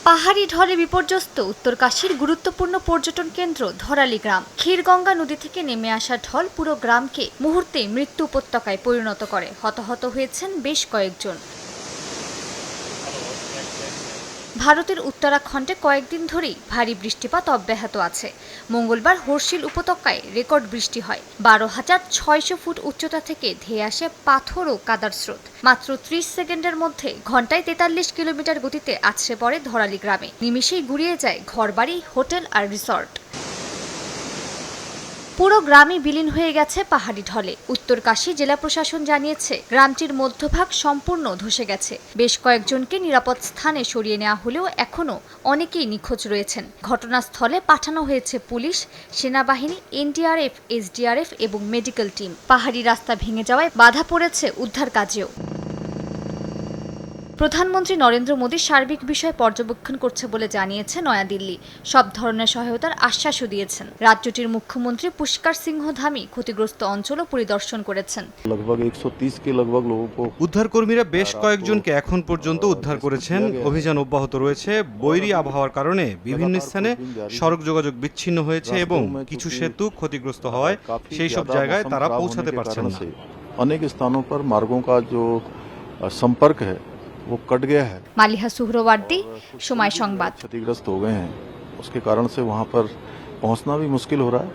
পাহাড়ি ঢলে বিপর্যস্ত উত্তরকাশীর গুরুত্বপূর্ণ পর্যটন কেন্দ্র ধরালী গ্রাম। ক্ষীরগঙ্গা নদী থেকে নেমে আসা ঢল পুরো গ্রামকে মুহূর্তে মৃত্যু উপত্যকায় পরিণত করে। হতাহত হয়েছেন বেশ কয়েকজন। ভারতের উত্তরাখণ্ডে কয়েকদিন ধরেই ভারী বৃষ্টিপাত অব্যাহত আছে। মঙ্গলবার হর্ষিল উপত্যকায় রেকর্ড বৃষ্টি হয়। 12,600 ফুট উচ্চতা থেকে ধেয়ে আসে পাথর ও কাদার স্রোত। মাত্র 30 সেকেন্ডের মধ্যে ঘন্টায় 43 কিলোমিটার গতিতে আছড়ে পড়ে ধরালী গ্রামে। নিমেষেই গুড়িয়ে যায় ঘরবাড়ি, হোটেল আর রিসর্ট। পুরো গ্রামই বিলীন হয়ে গেছে পাহাড়ি ঢলে। উত্তরকাশী জেলা প্রশাসন জানিয়েছে, গ্রামটির মধ্যভাগ সম্পূর্ণ ধসে গেছে। বেশ কয়েকজনকে নিরাপদ স্থানে সরিয়ে নেওয়া হলেও এখনও অনেকেই নিখোঁজ রয়েছেন। ঘটনাস্থলে পাঠানো হয়েছে পুলিশ, সেনাবাহিনী, এনডিআরএফ, এসডিআরএফ এবং মেডিকেল টিম। পাহাড়ি রাস্তা ভেঙে যাওয়ায় বাধা পড়েছে উদ্ধার কাজেও। প্রধানমন্ত্রী নরেন্দ্র মোদী সার্বিক বিষয় পর্যবেক্ষণ করছে বলে জানিয়েছে নয়াদিল্লি। সব ধরনের সহায়তার আশ্বাসও দিয়েছেন। রাজ্যটির মুখ্যমন্ত্রী পুষ্কর সিংহ ধামি ক্ষতিগ্রস্ত অঞ্চলও পরিদর্শন করেছেন। উদ্ধারকর্মীরা বেশ কয়েকজনকে এখন পর্যন্ত উদ্ধার করেছেন। অভিযান অব্যাহত রয়েছে। বৈরী আবহাওয়ার কারণে বিভিন্ন স্থানে সড়ক যোগাযোগ বিচ্ছিন্ন হয়েছে এবং কিছু সেতু ক্ষতিগ্রস্ত হওয়ায় সেই সব জায়গায় তারা পৌঁছাতে পারছেন না। অনেক স্থানों पर मार्गों का जो संपर्क है वो कट गया है। মালিহা সুহরওয়ার্দী, সময় সংবাদ। क्षतिग्रस्त हो गए हैं, उसके कारण से वहां पर पहुंचना भी मुश्किल हो रहा है।